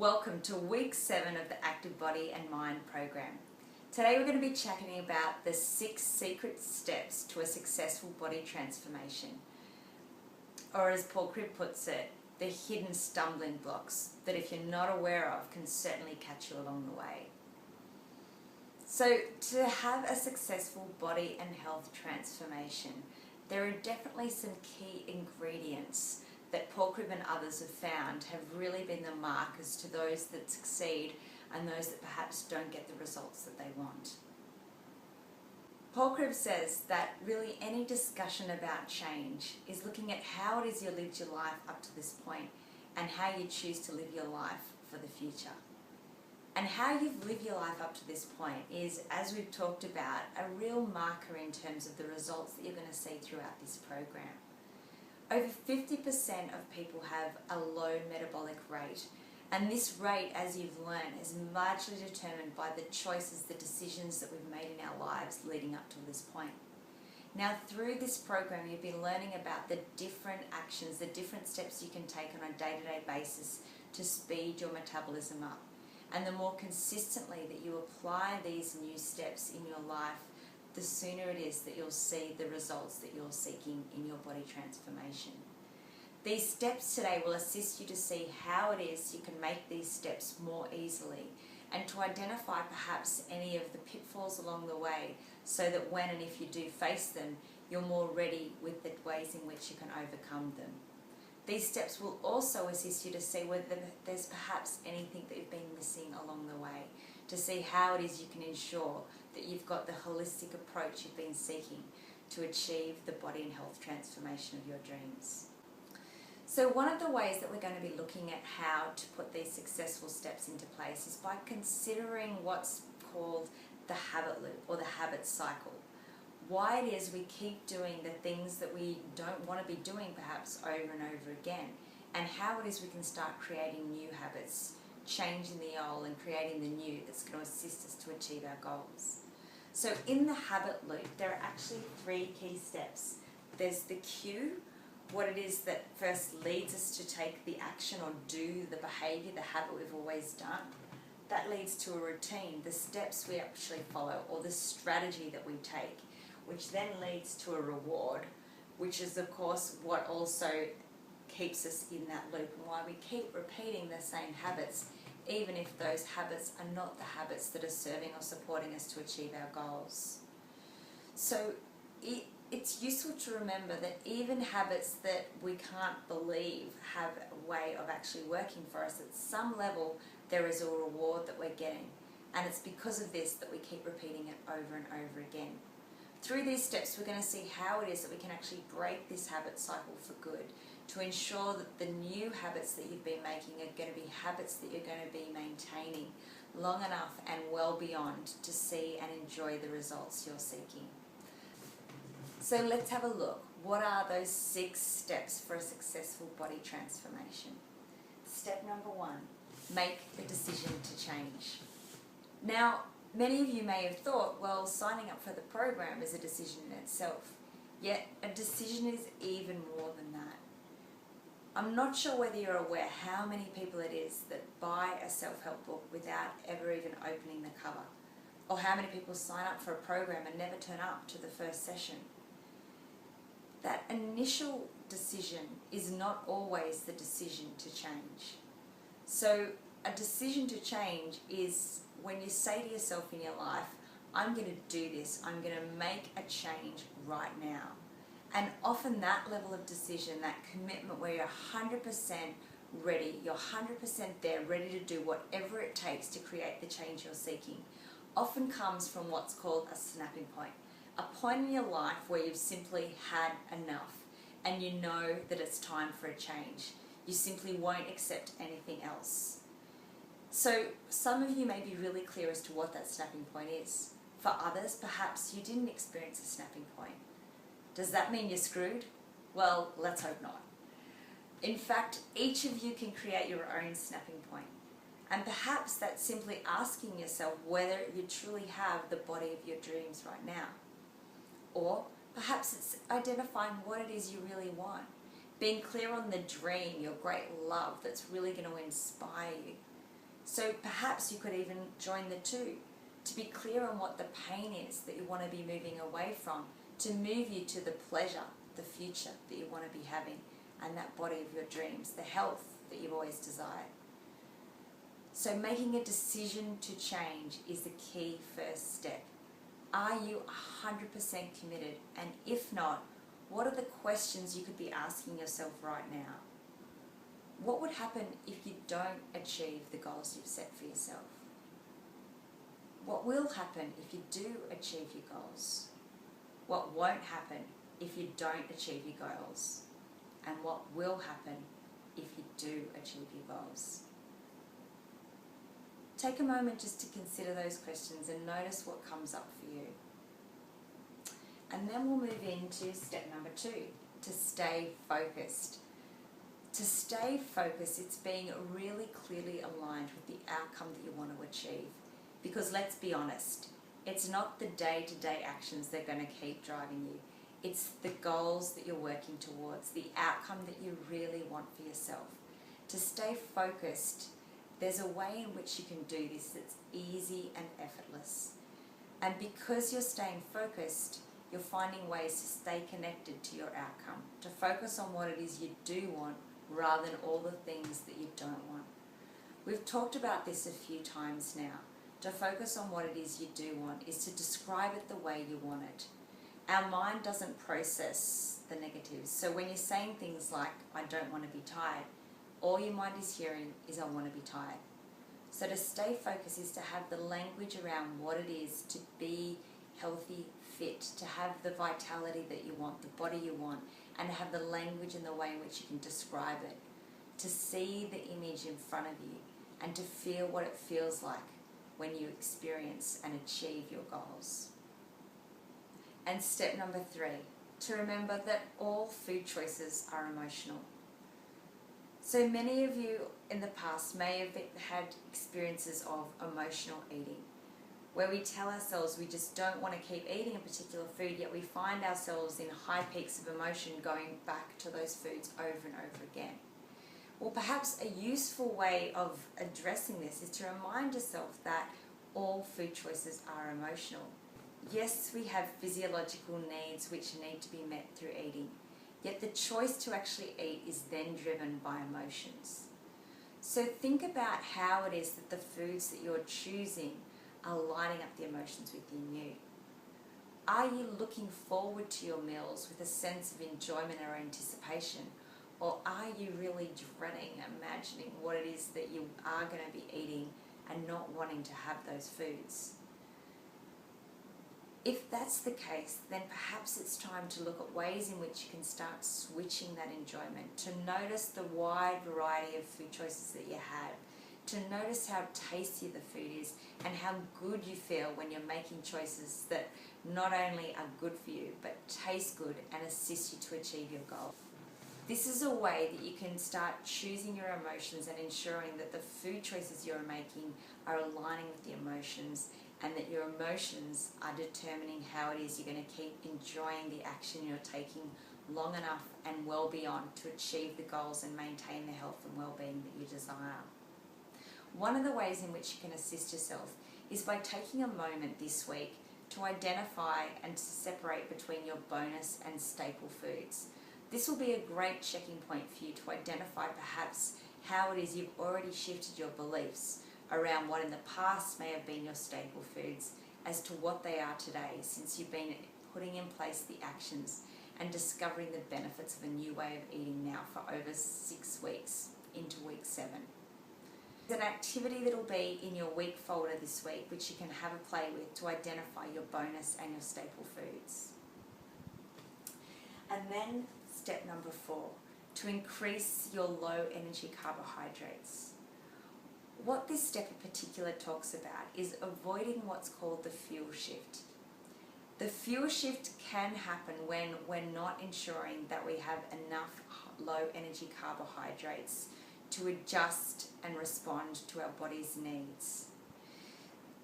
Welcome to week 7 of the Active Body and Mind program. Today we're going to be chatting about the 6 secret steps to a successful body transformation. Or as Paul Cribb puts it, the hidden stumbling blocks that if you're not aware of can certainly catch you along the way. So to have a successful body and health transformation, there are definitely some key ingredients that Paul Cribb and others have found have really been the markers to those that succeed and those that perhaps don't get the results that they want. Paul Cribb says that really any discussion about change is looking at how it is you lived your life up to this point and how you choose to live your life for the future. And how you've lived your life up to this point is, as we've talked about, a real marker in terms of the results that you're going to see throughout this program. Over 50% of people have a low metabolic rate, and this rate, as you've learned, is largely determined by the choices, the decisions that we've made in our lives leading up to this point. Now, through this program, you've been learning about the different actions, the different steps you can take on a day-to-day basis to speed your metabolism up. And the more consistently that you apply these new steps in your life, the sooner it is that you'll see the results that you're seeking in your body transformation. These steps today will assist you to see how it is you can make these steps more easily and to identify perhaps any of the pitfalls along the way so that when and if you do face them, you're more ready with the ways in which you can overcome them. These steps will also assist you to see whether there's perhaps anything that you've been missing along the way, to see how it is you can ensure that you've got the holistic approach you've been seeking to achieve the body and health transformation of your dreams. So one of the ways that we're going to be looking at how to put these successful steps into place is by considering what's called the habit loop or the habit cycle. Why it is we keep doing the things that we don't want to be doing perhaps over and over again, and how it is we can start creating new habits, changing the old and creating the new that's going to assist us to achieve our goals. So in the habit loop, there are actually 3 key steps. There's the cue, what it is that first leads us to take the action or do the behaviour, the habit we've always done. That leads to a routine, the steps we actually follow, or the strategy that we take, which then leads to a reward, which is of course what also keeps us in that loop and why we keep repeating the same habits, even if those habits are not the habits that are serving or supporting us to achieve our goals. So it's useful to remember that even habits that we can't believe have a way of actually working for us, at some level there is a reward that we're getting, and it's because of this that we keep repeating it over and over again. Through these steps, we're going to see how it is that we can actually break this habit cycle for good, to ensure that the new habits that you've been making are going to be habits that you're going to be maintaining long enough and well beyond to see and enjoy the results you're seeking. So let's have a look. What are those 6 steps for a successful body transformation? Step number 1, make the decision to change. Now, many of you may have thought, well, signing up for the program is a decision in itself. Yet, a decision is even more than that. I'm not sure whether you're aware how many people it is that buy a self-help book without ever even opening the cover, or how many people sign up for a program and never turn up to the first session. That initial decision is not always the decision to change. So a decision to change is when you say to yourself in your life, I'm going to do this, I'm going to make a change right now. And often that level of decision, that commitment where you're 100% ready, you're 100% there, ready to do whatever it takes to create the change you're seeking, often comes from what's called a snapping point. A point in your life where you've simply had enough and you know that it's time for a change. You simply won't accept anything else. So some of you may be really clear as to what that snapping point is. For others, perhaps you didn't experience a snapping point. Does that mean you're screwed? Well, let's hope not. In fact, each of you can create your own snapping point. And perhaps that's simply asking yourself whether you truly have the body of your dreams right now. Or perhaps it's identifying what it is you really want. Being clear on the dream, your great love that's really going to inspire you. So perhaps you could even join the two to be clear on what the pain is that you want to be moving away from, to move you to the pleasure, the future that you want to be having, and that body of your dreams, the health that you've always desired. So making a decision to change is the key first step. Are you 100% committed? And if not, what are the questions you could be asking yourself right now? What would happen if you don't achieve the goals you've set for yourself? What will happen if you do achieve your goals? What won't happen if you don't achieve your goals? And what will happen if you do achieve your goals? Take a moment just to consider those questions and notice what comes up for you. And then we'll move into step number 2, to stay focused. To stay focused, it's being really clearly aligned with the outcome that you want to achieve. Because let's be honest, it's not the day-to-day actions that are going to keep driving you. It's the goals that you're working towards, the outcome that you really want for yourself. To stay focused, there's a way in which you can do this that's easy and effortless. And because you're staying focused, you're finding ways to stay connected to your outcome, to focus on what it is you do want rather than all the things that you don't want. We've talked about this a few times now. To focus on what it is you do want is to describe it the way you want it. Our mind doesn't process the negatives. So when you're saying things like, I don't want to be tired, all your mind is hearing is, I want to be tired. So to stay focused is to have the language around what it is to be healthy, fit, to have the vitality that you want, the body you want, and to have the language and the way in which you can describe it. To see the image in front of you and to feel what it feels like when you experience and achieve your goals. And step number 3, to remember that all food choices are emotional. So many of you in the past may have had experiences of emotional eating, where we tell ourselves we just don't want to keep eating a particular food, yet we find ourselves in high peaks of emotion going back to those foods over and over again. Well, perhaps a useful way of addressing this is to remind yourself that all food choices are emotional. Yes, we have physiological needs which need to be met through eating, yet the choice to actually eat is then driven by emotions. So think about how it is that the foods that you're choosing are lining up the emotions within you. Are you looking forward to your meals with a sense of enjoyment or anticipation? Or are you really dreading, imagining what it is that you are going to be eating and not wanting to have those foods? If that's the case, then perhaps it's time to look at ways in which you can start switching that enjoyment, to notice the wide variety of food choices that you have, to notice how tasty the food is and how good you feel when you're making choices that not only are good for you, but taste good and assist you to achieve your goal. This is a way that you can start choosing your emotions and ensuring that the food choices you're making are aligning with the emotions, and that your emotions are determining how it is you're going to keep enjoying the action you're taking long enough and well beyond to achieve the goals and maintain the health and well-being that you desire. One of the ways in which you can assist yourself is by taking a moment this week to identify and to separate between your bonus and staple foods. This will be a great checking point for you to identify perhaps how it is you've already shifted your beliefs around what in the past may have been your staple foods as to what they are today, since you've been putting in place the actions and discovering the benefits of a new way of eating now for over 6 weeks into week 7. There's an activity that will be in your week folder this week which you can have a play with to identify your bonus and your staple foods. And then step number 4, to increase your low energy carbohydrates. What this step in particular talks about is avoiding what's called the fuel shift. The fuel shift can happen when we're not ensuring that we have enough low energy carbohydrates to adjust and respond to our body's needs.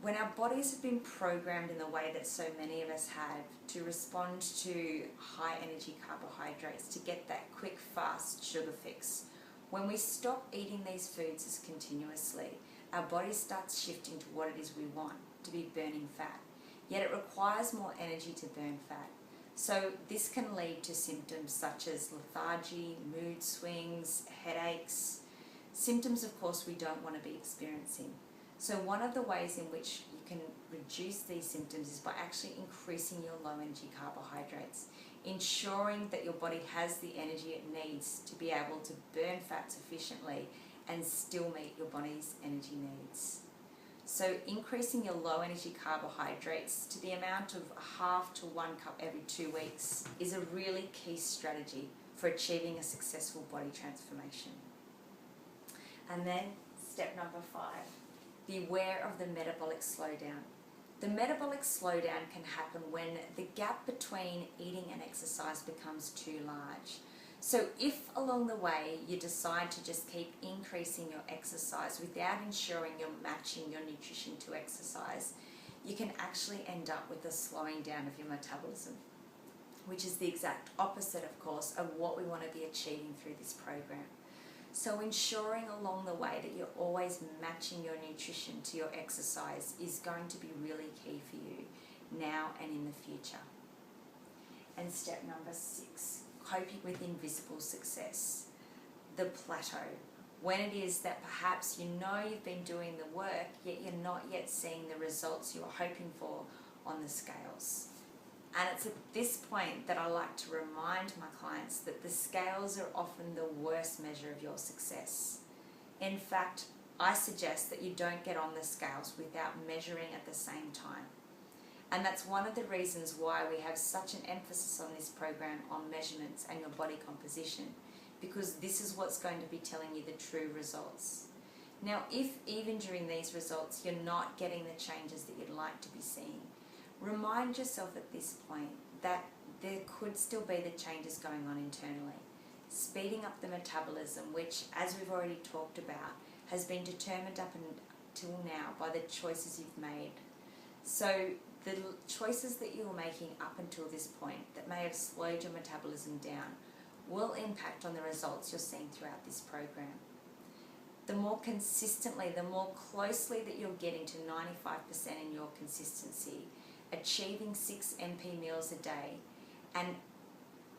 When our bodies have been programmed in the way that so many of us have to respond to high energy carbohydrates to get that quick, fast sugar fix, when we stop eating these foods as continuously, our body starts shifting to what it is we want, to be burning fat. Yet it requires more energy to burn fat. So this can lead to symptoms such as lethargy, mood swings, headaches, symptoms of course we don't want to be experiencing. So one of the ways in which you can reduce these symptoms is by actually increasing your low energy carbohydrates, ensuring that your body has the energy it needs to be able to burn fat sufficiently and still meet your body's energy needs. So increasing your low energy carbohydrates to the amount of half to 1 cup every 2 weeks is a really key strategy for achieving a successful body transformation. And then step number 5, beware of the metabolic slowdown. The metabolic slowdown can happen when the gap between eating and exercise becomes too large. So if along the way you decide to just keep increasing your exercise without ensuring you're matching your nutrition to exercise, you can actually end up with a slowing down of your metabolism, which is the exact opposite, of course, of what we want to be achieving through this program. So ensuring along the way that you're always matching your nutrition to your exercise is going to be really key for you now and in the future. And step number 6, coping with invisible success, the plateau. When it is that perhaps you know you've been doing the work, yet you're not yet seeing the results you were hoping for on the scales. And it's at this point that I like to remind my clients that the scales are often the worst measure of your success. In fact, I suggest that you don't get on the scales without measuring at the same time. And that's one of the reasons why we have such an emphasis on this program on measurements and your body composition, because this is what's going to be telling you the true results. Now, if even during these results you're not getting the changes that you'd like to be seeing, remind yourself at this point that there could still be the changes going on internally. Speeding up the metabolism, which, as we've already talked about, has been determined up until now by the choices you've made. So the choices that you were making up until this point that may have slowed your metabolism down will impact on the results you're seeing throughout this program. The more consistently, the more closely that you're getting to 95% in your consistency, achieving 6 MP meals a day and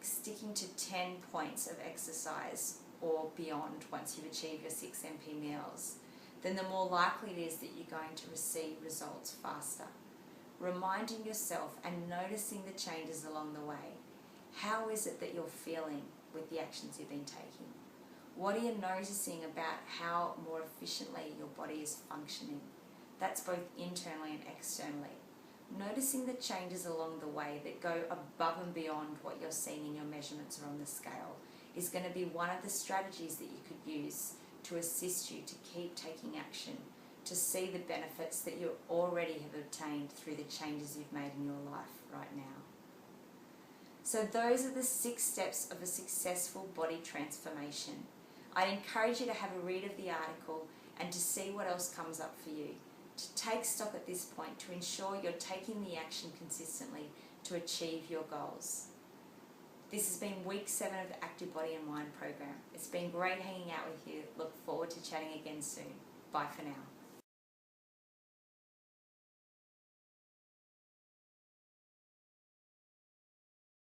sticking to 10 points of exercise or beyond once you've achieved your 6 MP meals, then the more likely it is that you're going to receive results faster. Reminding yourself and noticing the changes along the way. How is it that you're feeling with the actions you've been taking? What are you noticing about how more efficiently your body is functioning? That's both internally and externally. Noticing the changes along the way that go above and beyond what you're seeing in your measurements or on the scale is going to be one of the strategies that you could use to assist you to keep taking action, to see the benefits that you already have obtained through the changes you've made in your life right now. So those are the 6 steps of a successful body transformation. I encourage you to have a read of the article and to see what else comes up for you, to take stock at this point to ensure you're taking the action consistently to achieve your goals. This has been week 7 of the Active Body and Mind program. It's been great hanging out with you. Look forward to chatting again soon. Bye for now.